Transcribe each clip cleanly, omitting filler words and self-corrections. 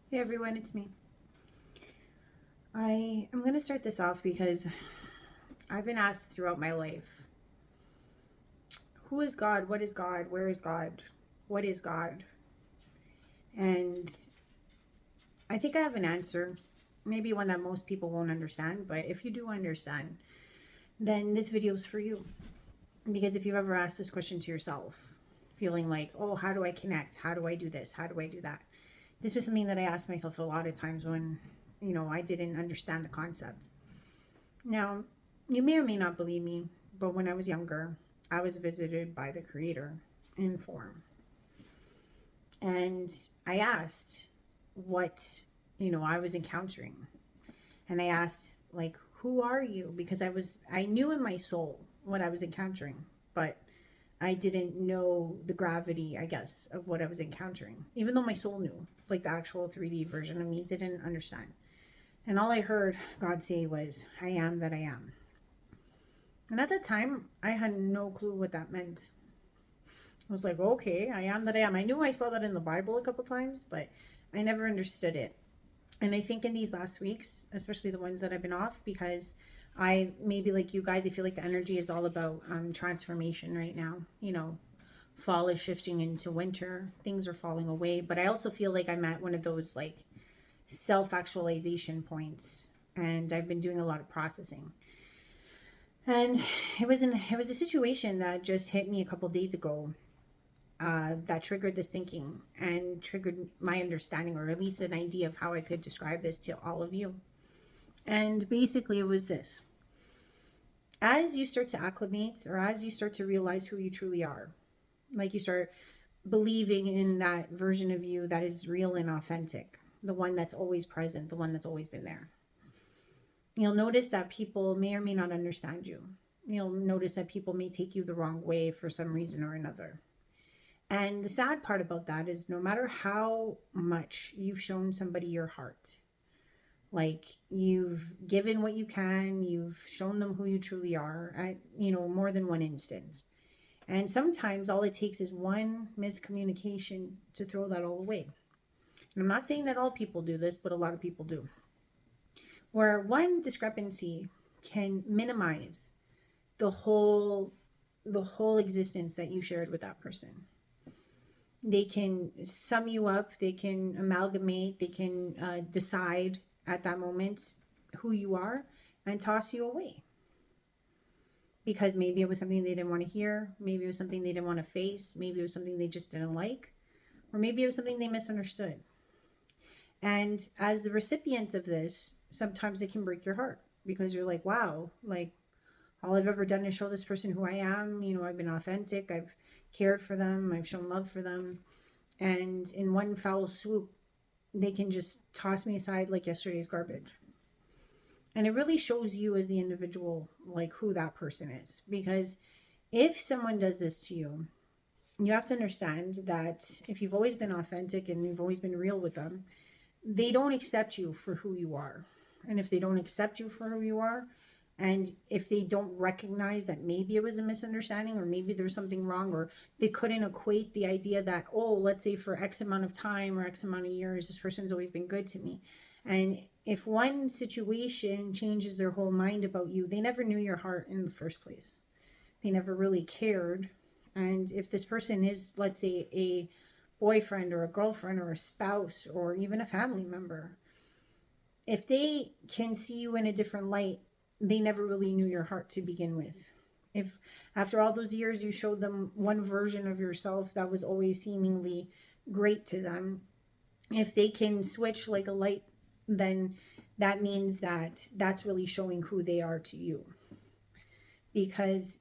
Hey everyone, it's me. I am going to start this off because I've been asked throughout my life, who is God? What is God? Where is God? What is God? And I think I have an answer, maybe one that most people won't understand, but if you do understand, then this video is for you. Because if you've ever asked this question to yourself, feeling like, oh, how do I connect? How do I do this? How do I do that? This was something that I asked myself a lot of times when, I didn't understand the concept. Now, you may or may not believe me, but when I was younger, I was visited by the Creator in form. And I asked what, I was encountering. And I asked, like, who are you? Because I knew in my soul what I was encountering, but I didn't know the gravity, I guess, of what I was encountering. Even though my soul knew, like the actual 3D version of me didn't understand. And all I heard God say was, I am that I am. And at that time, I had no clue what that meant. I was like, okay, I am that I am. I knew I saw that in the Bible a couple times, but I never understood it. And I think in these last weeks, especially the ones that I've been off, because I maybe like you guys, I feel like the energy is all about transformation right now. Fall is shifting into winter, things are falling away. But I also feel like I'm at one of those like self-actualization points, and I've been doing a lot of processing. And it was a situation that just hit me a couple days ago, that triggered this thinking and triggered my understanding, or at least an idea of how I could describe this to all of you. And basically, it was this: as you start to acclimate, or as you start to realize who you truly are, like you start believing in that version of you that is real and authentic, the one that's always present, the one that's always been there, you'll notice that people may or may not understand you. You'll notice that people may take you the wrong way for some reason or another. And the sad part about that is no matter how much you've shown somebody your heart, like you've given what you can, you've shown them who you truly are at, more than one instance. And sometimes all it takes is one miscommunication to throw that all away. And I'm not saying that all people do this, but a lot of people do. Where one discrepancy can minimize the whole existence that you shared with that person. They can sum you up, they can amalgamate, they can decide at that moment who you are and toss you away, because maybe it was something they didn't want to hear, maybe it was something they didn't want to face, maybe it was something they just didn't like, or maybe it was something they misunderstood. And as the recipient of this, sometimes it can break your heart, because you're like, wow, like all I've ever done is show this person who I am. I've been authentic, I've cared for them, I've shown love for them, and in one foul swoop they can just toss me aside like yesterday's garbage. And it really shows you as the individual, like who that person is. Because if someone does this to you, you have to understand that if you've always been authentic and you've always been real with them, they don't accept you for who you are. And if they don't accept you for who you are, and if they don't recognize that maybe it was a misunderstanding, or maybe there's something wrong, or they couldn't equate the idea that, oh, let's say for X amount of time or X amount of years, this person's always been good to me. And if one situation changes their whole mind about you, they never knew your heart in the first place. They never really cared. And if this person is, let's say, a boyfriend or a girlfriend or a spouse or even a family member, if they can see you in a different light, they never really knew your heart to begin with. If after all those years you showed them one version of yourself that was always seemingly great to them, if they can switch like a light, then that means that that's really showing who they are to you. Because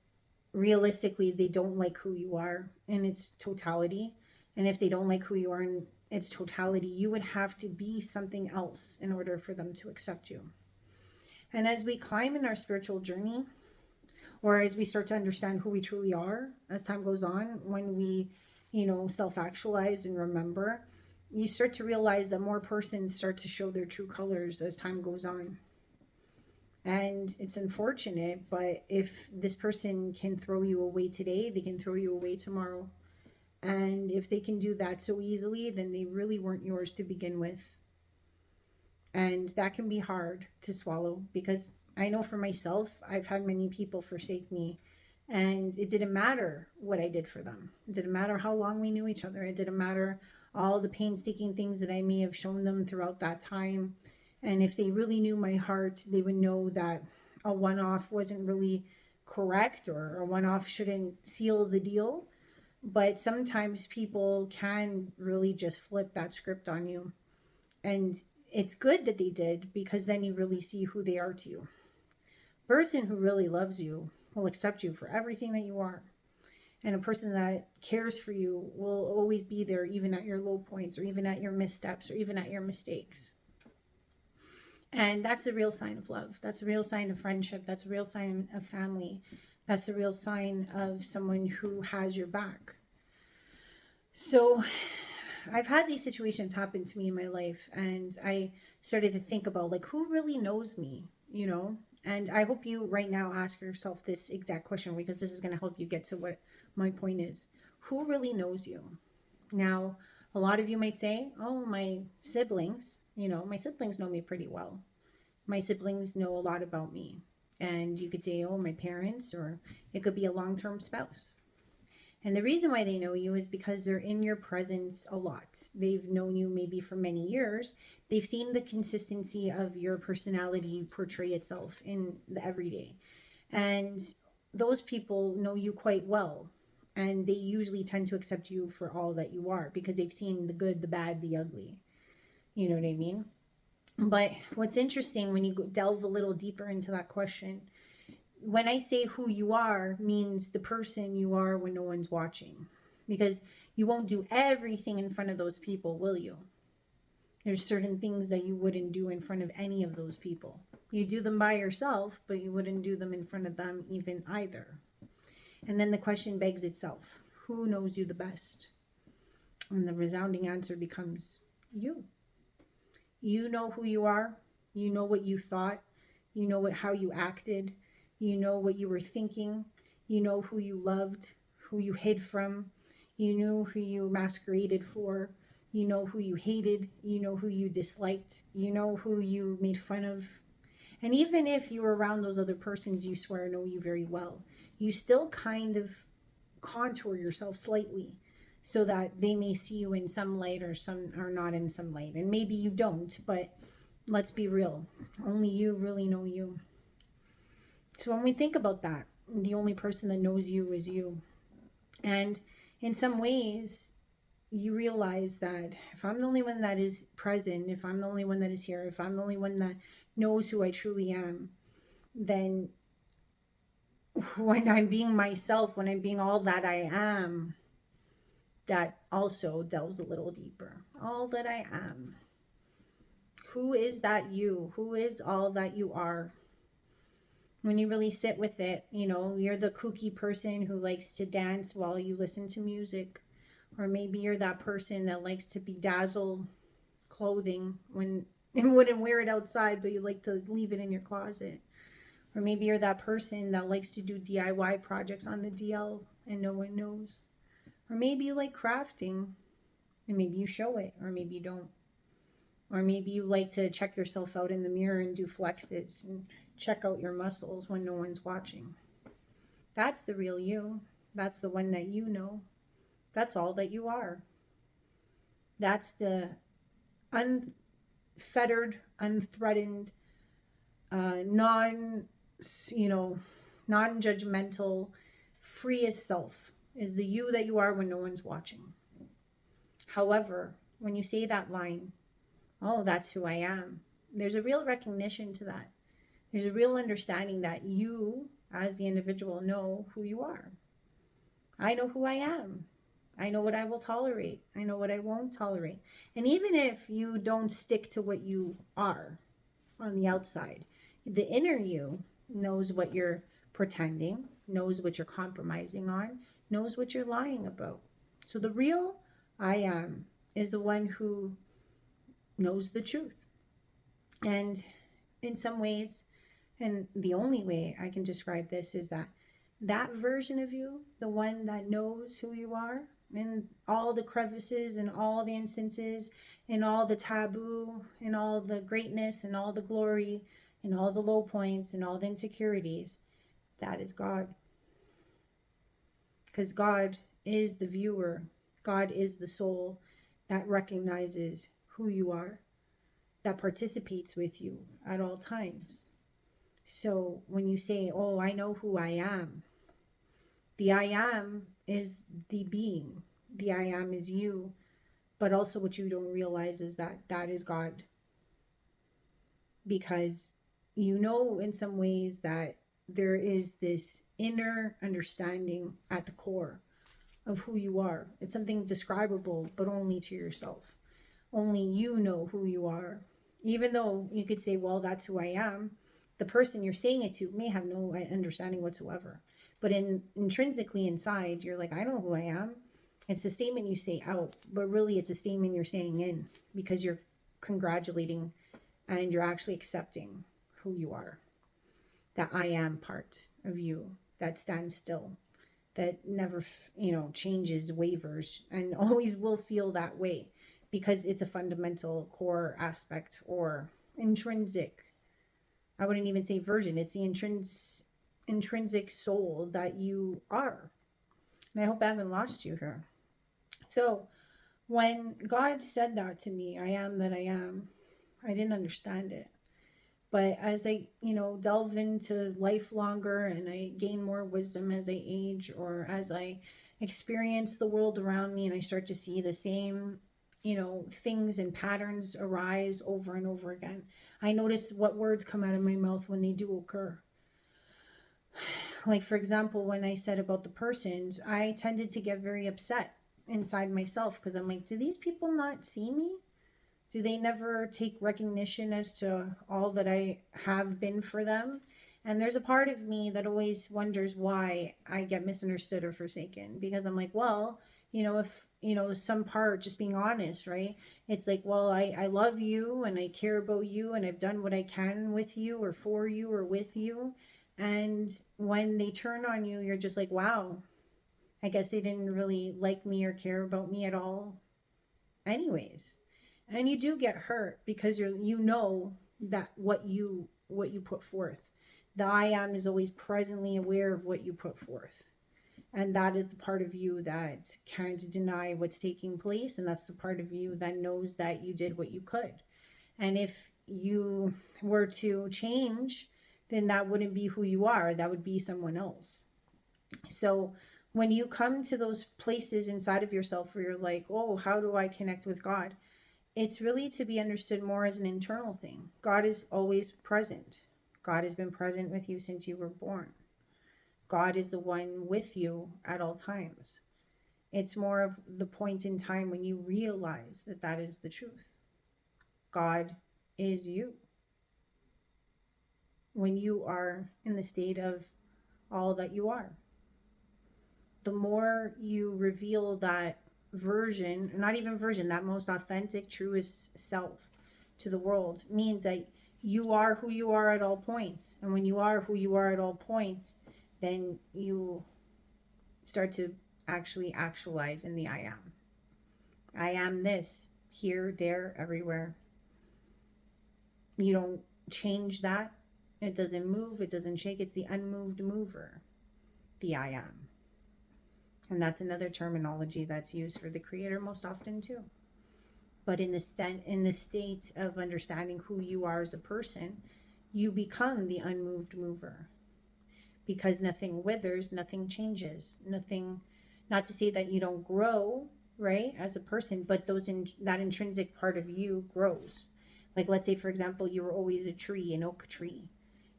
realistically, they don't like who you are in its totality. And if they don't like who you are in its totality, you would have to be something else in order for them to accept you. And as we climb in our spiritual journey, or as we start to understand who we truly are as time goes on, when we, self actualize and remember, you start to realize that more persons start to show their true colors as time goes on. And it's unfortunate, but if this person can throw you away today, they can throw you away tomorrow. And if they can do that so easily, then they really weren't yours to begin with. And that can be hard to swallow because I know for myself, I've had many people forsake me, and it didn't matter what I did for them. It didn't matter how long we knew each other. It didn't matter all the painstaking things that I may have shown them throughout that time. And if they really knew my heart, they would know that a one off wasn't really correct, or a one off shouldn't seal the deal. But sometimes people can really just flip that script on you. And it's good that they did, because then you really see who they are to you. A person who really loves you will accept you for everything that you are. And a person that cares for you will always be there, even at your low points, or even at your missteps, or even at your mistakes. And that's a real sign of love. That's a real sign of friendship. That's a real sign of family. That's a real sign of someone who has your back. So I've had these situations happen to me in my life, and I started to think about, like, who really knows me, you know? And I hope you right now ask yourself this exact question, because this is going to help you get to what my point is. Who really knows you? Now, a lot of you might say, oh, my siblings, my siblings know me pretty well. My siblings know a lot about me. And you could say, oh, my parents, or it could be a long-term spouse. And the reason why they know you is because they're in your presence a lot. They've known you maybe for many years. They've seen the consistency of your personality portray itself in the everyday. And those people know you quite well. And they usually tend to accept you for all that you are, because they've seen the good, the bad, the ugly. You know what I mean? But what's interesting, when you delve a little deeper into that question, when I say who you are, means the person you are when no one's watching. Because you won't do everything in front of those people, will you? There's certain things that you wouldn't do in front of any of those people. You do them by yourself, but you wouldn't do them in front of them even either. And then the question begs itself, who knows you the best? And the resounding answer becomes you. You know who you are. You know what you thought. You know how you acted. You know what you were thinking. You know who you loved, who you hid from. You knew who you masqueraded for. You know who you hated. You know who you disliked. You know who you made fun of. And even if you were around those other persons you swear know you very well, you still kind of contour yourself slightly, so that they may see you in some light, or not in some light. And maybe you don't, but let's be real. Only you really know you. So when we think about that, the only person that knows you is you. And in some ways, you realize that if I'm the only one that is present, if I'm the only one that is here, if I'm the only one that knows who I truly am, then when I'm being myself, when I'm being all that I am, that also delves a little deeper. All that I am. Who is that you? Who is all that you are? When you really sit with it, you're the kooky person who likes to dance while you listen to music. Or maybe you're that person that likes to bedazzle clothing when and wouldn't wear it outside, but you like to leave it in your closet. Or maybe you're that person that likes to do DIY projects on the DL and no one knows. Or maybe you like crafting and maybe you show it, or maybe you don't. Or maybe you like to check yourself out in the mirror and do flexes and check out your muscles when no one's watching. That's the real you. That's the one that you know. That's all that you are. That's the unfettered, unthreatened, non, non-judgmental, freest self, is the you that you are when no one's watching. However, when you say that line, oh, that's who I am, there's a real recognition to that. There's a real understanding that you, as the individual, know who you are. I know who I am. I know what I will tolerate. I know what I won't tolerate. And even if you don't stick to what you are on the outside, the inner you knows what you're pretending, knows what you're compromising on, knows what you're lying about. So the real I am is the one who knows the truth. And in some ways, and the only way I can describe this is that version of you, the one that knows who you are, in all the crevices and all the instances and all the taboo and all the greatness and all the glory and all the low points and all the insecurities. That is God. Because God is the viewer, God is the soul that recognizes who you are, that participates with you at all times. So when you say, oh, I know who I am, the I am is the being. The I am is you. But also, what you don't realize is that that is God. Because you know, in some ways, that there is this inner understanding at the core of who you are. It's something describable, but only to yourself. Only you know who you are. Even though you could say, well, that's who I am, the person you're saying it to may have no understanding whatsoever. But intrinsically inside, you're like, I know who I am. It's a statement you say out, but really it's a statement you're saying in, because you're congratulating and you're actually accepting who you are. That I am part of you that stands still, that never, changes, wavers, and always will feel that way, because it's a fundamental core aspect or intrinsic. I wouldn't even say version. It's the intrinsic soul that you are. And I hope I haven't lost you here. So when God said that to me, I am that I am, I didn't understand it. But as I, delve into life longer and I gain more wisdom as I age, or as I experience the world around me and I start to see the same, things and patterns arise over and over again, I notice what words come out of my mouth when they do occur. Like, for example, when I said about the persons, I tended to get very upset inside myself because I'm like, do these people not see me? Do they never take recognition as to all that I have been for them? And there's a part of me that always wonders why I get misunderstood or forsaken. Because I'm like, well, if, some part, just being honest, right? It's like, well, I love you and I care about you and I've done what I can with you or for you or with you. And when they turn on you, you're just like, wow, I guess they didn't really like me or care about me at all anyways. And you do get hurt because you know that what you put forth. The I am is always presently aware of what you put forth. And that is the part of you that can't deny what's taking place, and that's the part of you that knows that you did what you could. And if you were to change, then that wouldn't be who you are, that would be someone else. So when you come to those places inside of yourself where you're like, oh, how do I connect with God? It's really to be understood more as an internal thing. God is always present. God has been present with you since you were born. God is the one with you at all times. It's more of the point in time when you realize that that is the truth. God is you. When you are in the state of all that you are, the more you reveal that version, not even version, that most authentic, truest self to the world, means that you are who you are at all points. And when you are who you are at all points, then you start to actually actualize in the I am. I am this, here, there, everywhere. You don't change that. It doesn't move, it doesn't shake. It's the unmoved mover, the I am. And that's another terminology that's used for the creator most often too. But in the state of understanding who you are as a person, you become the unmoved mover. Because nothing withers, nothing changes, nothing, not to say that you don't grow, right, as a person, but that intrinsic part of you grows. Like, let's say, for example, you were always a tree, an oak tree.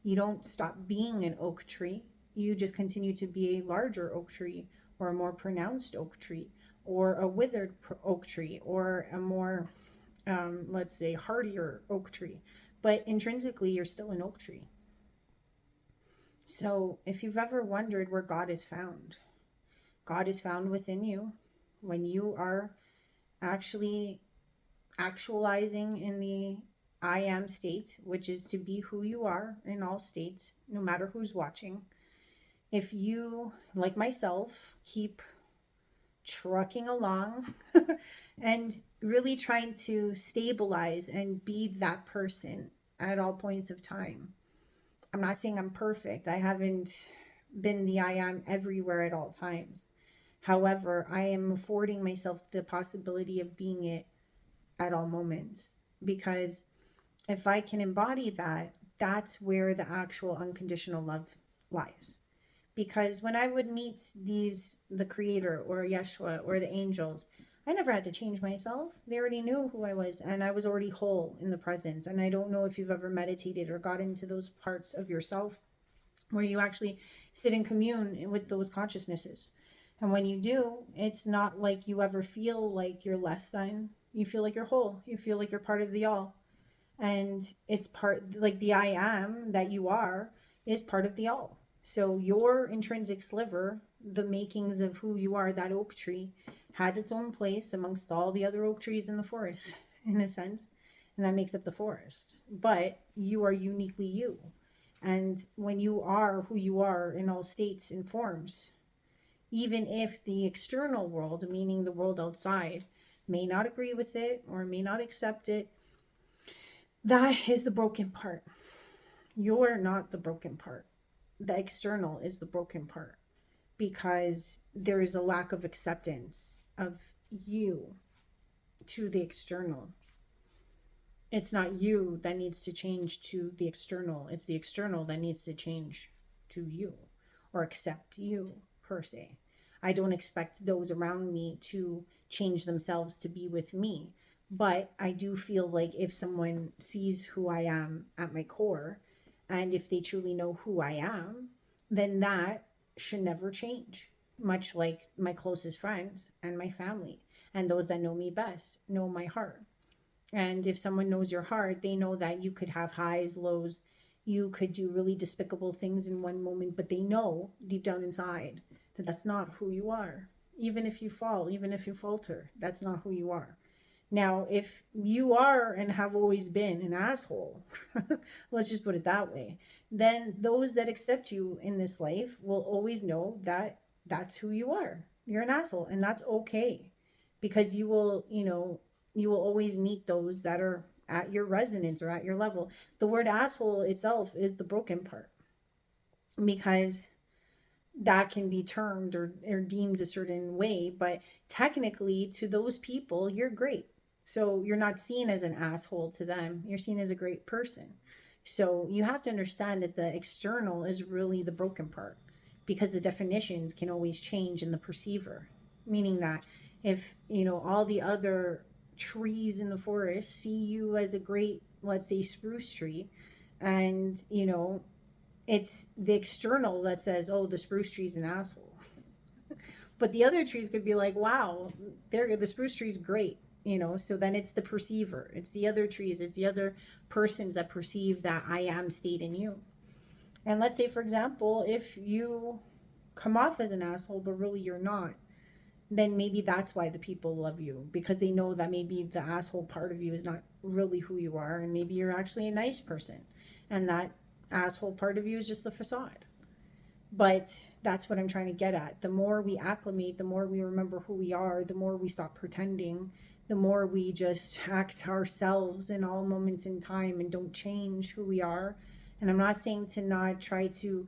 You don't stop being an oak tree. You just continue to be a larger oak tree, or a more pronounced oak tree, or a withered oak tree, or a more, let's say, hardier oak tree. But intrinsically, you're still an oak tree. So if you've ever wondered where God is found within you when you are actually actualizing in the I am state, which is to be who you are in all states, no matter who's watching. If you, like myself, keep trucking along and really trying to stabilize and be that person at all points of time. I'm not saying I'm perfect. I haven't been the I am everywhere at all times. However, I am affording myself the possibility of being it at all moments, because if I can embody that, that's where the actual unconditional love lies. Because when I would meet the creator or Yeshua or the angels, I never had to change myself. They already knew who I was, and I was already whole in the presence. And I don't know if you've ever meditated or got into those parts of yourself where you actually sit in commune with those consciousnesses. And when you do, it's not like you ever feel like you're less than. You feel like you're whole. You feel like you're part of the all. And it's part, like the I am that you are is part of the all. So your intrinsic sliver, the makings of who you are, that oak tree, has its own place amongst all the other oak trees in the forest, in a sense. And that makes up the forest. But you are uniquely you. And when you are who you are in all states and forms, even if the external world, meaning the world outside, may not agree with it or may not accept it, that is the broken part. You're not the broken part. The external is the broken part, because there is a lack of acceptance of you to the external. It's not you that needs to change to the external. It's the external that needs to change to you or accept you, per se. I don't expect those around me to change themselves to be with me. But I do feel like if someone sees who I am at my core, and if they truly know who I am, then that should never change. Much like my closest friends and my family, and those that know me best know my heart. And if someone knows your heart, they know that you could have highs, lows, you could do really despicable things in one moment, but they know deep down inside that that's not who you are. Even if you fall, even if you falter, that's not who you are. Now, if you are and have always been an asshole, let's just put it that way, then those that accept you in this life will always know that that's who you are. You're an asshole, and that's okay, because you will, you will always meet those that are at your resonance or at your level. The word asshole itself is the broken part, because that can be termed or deemed a certain way, but technically to those people, you're great. So you're not seen as an asshole to them. You're seen as a great person. So you have to understand that the external is really the broken part, because the definitions can always change in the perceiver. Meaning that if, all the other trees in the forest see you as a great, let's say, spruce tree, and, it's the external that says, oh, the spruce tree's an asshole. But the other trees could be like, wow, the spruce tree's great. So then it's the perceiver, it's the other trees, it's the other persons that perceive that I am state in you. And let's say, for example, if you come off as an asshole but really you're not, then maybe that's why the people love you, because they know that maybe the asshole part of you is not really who you are, and maybe you're actually a nice person, and that asshole part of you is just the facade. But that's what I'm trying to get at. The more we acclimate, the more we remember who we are, the more we stop pretending, the more we just act ourselves in all moments in time and don't change who we are. And I'm not saying to not try to,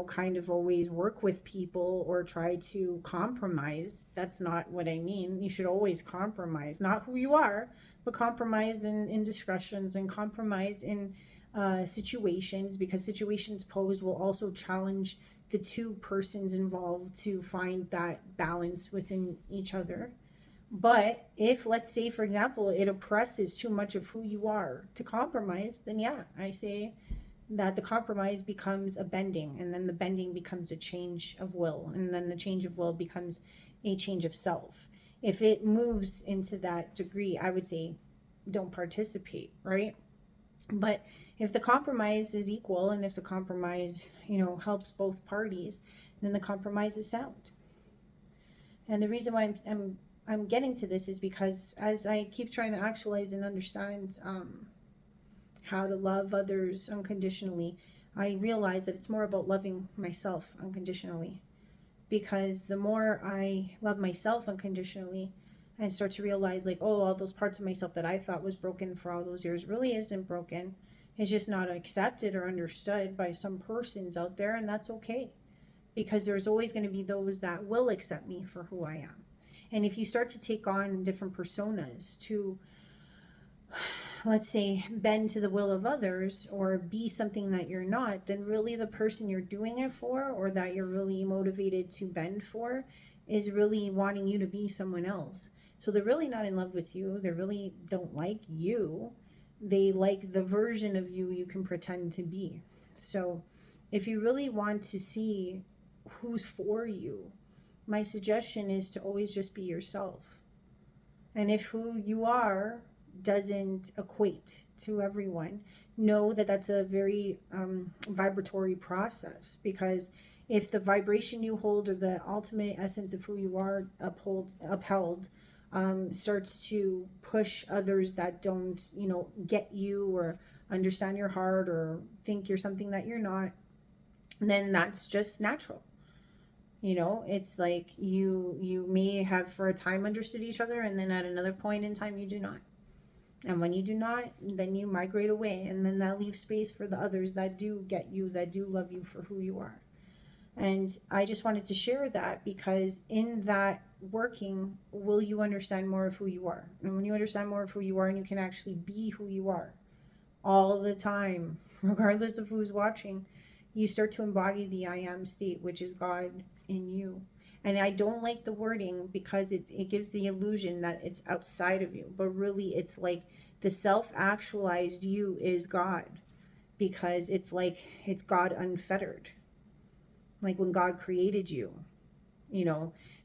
kind of always work with people or try to compromise. That's not what I mean. You should always compromise, not who you are, but compromise in discussions and compromise in situations, because situations posed will also challenge the two persons involved to find that balance within each other. But if, let's say, for example, it oppresses too much of who you are to compromise, then yeah, I say that the compromise becomes a bending, and then the bending becomes a change of will, and then the change of will becomes a change of self. If it moves into that degree, I would say don't participate, right? But if the compromise is equal, and if the compromise, helps both parties, then the compromise is sound. And the reason why I'm getting to this is because as I keep trying to actualize and understand how to love others unconditionally, I realize that it's more about loving myself unconditionally. because the more I love myself unconditionally and start to realize, like, oh, all those parts of myself that I thought was broken for all those years really isn't broken. It's just not accepted or understood by some persons out there, and that's okay, because there's always going to be those that will accept me for who I am. And if you start to take on different personas to, let's say, bend to the will of others or be something that you're not, then really the person you're doing it for, or that you're really motivated to bend for, is really wanting you to be someone else. So they're really not in love with you. They really don't like you. They like the version of you you can pretend to be. So if you really want to see who's for you, my suggestion is to always just be yourself. And if who you are doesn't equate to everyone, know that that's a very vibratory process, because if the vibration you hold, or the ultimate essence of who you are upheld, starts to push others that don't, get you or understand your heart or think you're something that you're not, then that's just natural. It's like you may have for a time understood each other, and then at another point in time you do not. And when you do not, then you migrate away, and then that leaves space for the others that do get you, that do love you for who you are. And I just wanted to share that, because in that working, will you understand more of who you are? And when you understand more of who you are, and you can actually be who you are all the time, regardless of who's watching, you start to embody the I am state, which is God in you. And I don't like the wording, because it gives the illusion that it's outside of you, but really it's like the self-actualized you is God, because it's like it's God unfettered. Like when God created you,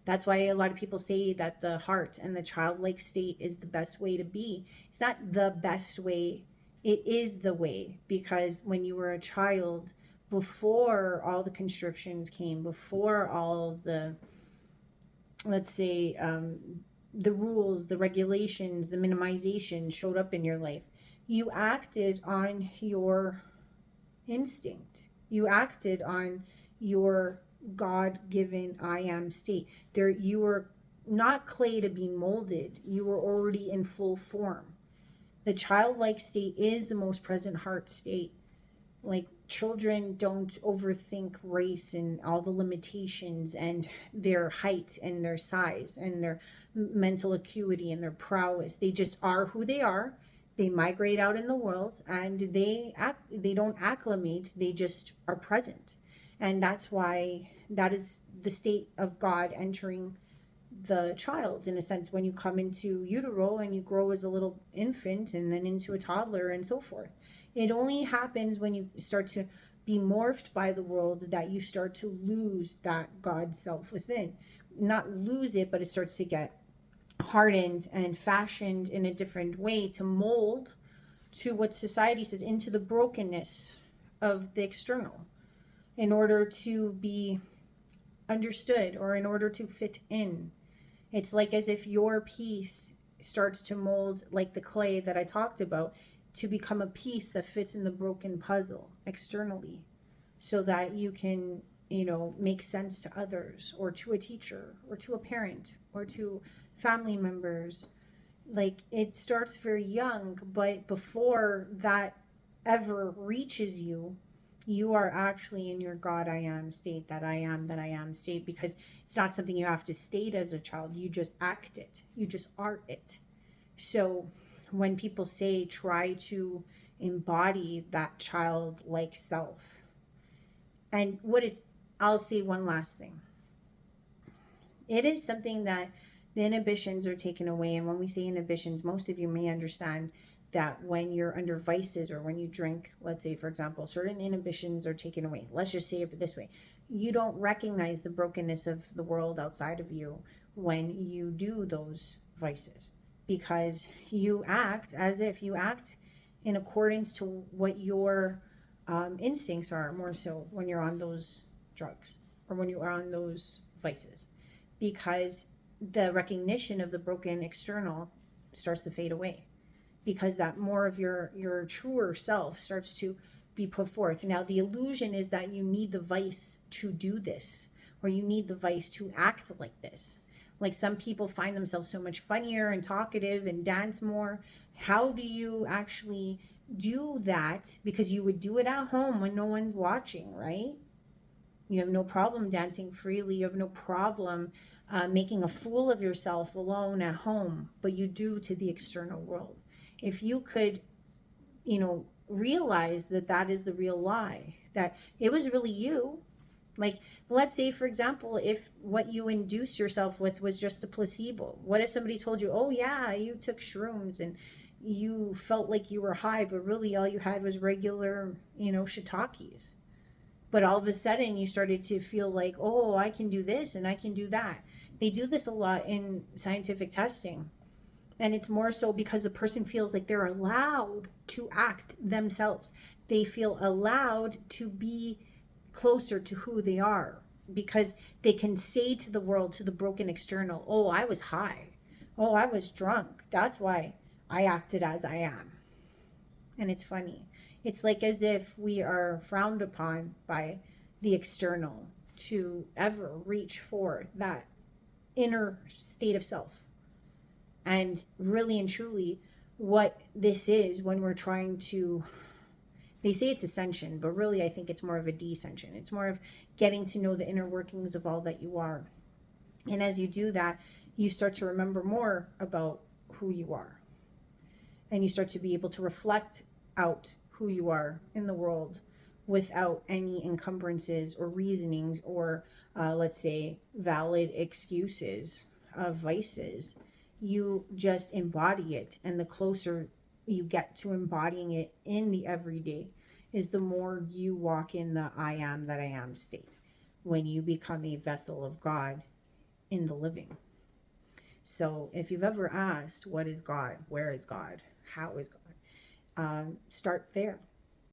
that's why a lot of people say that the heart and the childlike state is the best way to be. It's not the best way, it is the way, because when you were a child, before all the constrictions came, before all of the, let's say, the rules, the regulations, the minimization showed up in your life, you acted on your instinct. You acted on your God-given I am state. There, you were not clay to be molded. You were already in full form. The childlike state is the most present heart state. Like, children don't overthink race and all the limitations and their height and their size and their mental acuity and their prowess. They just are who they are. They migrate out in the world, and they don't acclimate, they just are present. And that's why that is the state of God entering the child, in a sense, when you come into utero and you grow as a little infant and then into a toddler and so forth. It only happens when you start to be morphed by the world that you start to lose that God self within. Not lose it, but it starts to get hardened and fashioned in a different way to mold to what society says, into the brokenness of the external, in order to be understood or in order to fit in. It's like as if your piece starts to mold, like the clay that I talked about, to become a piece that fits in the broken puzzle externally, so that you can, make sense to others, or to a teacher, or to a parent, or to family members. Like, it starts very young, but before that ever reaches you, you are actually in your God I am state, that I am state, because it's not something you have to state as a child. You just act it. You just are it. So when people say try to embody that childlike self, and I'll say one last thing. It is something that the inhibitions are taken away. And when we say inhibitions, most of you may understand that when you're under vices, or when you drink, let's say, for example, certain inhibitions are taken away. Let's just say it this way. You don't recognize the brokenness of the world outside of you when you do those vices, because you act as if you act in accordance to what your instincts are, more so when you're on those drugs or when you are on those vices, because the recognition of the broken external starts to fade away, because that more of your truer self starts to be put forth. Now, the illusion is that you need the vice to do this, or you need the vice to act like this. Like some people find themselves so much funnier and talkative and dance more. How do you actually do that? Because you would do it at home when no one's watching, right? You have no problem dancing freely. You have no problem making a fool of yourself alone at home, but you do to the external world. If you could, realize that that is the real lie, that it was really you. Like, let's say, for example, if what you induced yourself with was just a placebo. What if somebody told you, oh, yeah, you took shrooms and you felt like you were high, but really all you had was regular, shiitakes? But all of a sudden you started to feel like, oh, I can do this and I can do that. They do this a lot in scientific testing. And it's more so because the person feels like they're allowed to act themselves. They feel allowed to be closer to who they are because they can say to the world, to the broken external, oh, I was high. Oh, I was drunk. That's why I acted as I am. And it's funny. It's like as if we are frowned upon by the external to ever reach for that inner state of self. And really and truly, what this is when we're trying to, they say it's ascension, but really I think it's more of a descension. It's more of getting to know the inner workings of all that you are. And as you do that, you start to remember more about who you are. And you start to be able to reflect out who you are in the world without any encumbrances or reasonings or, let's say, valid excuses of vices. You just embody it. And the closer you get to embodying it in the everyday, is the more you walk in the I am that I am state when you become a vessel of God in the living. So if you've ever asked, what is God? Where is God? How is God? Start there.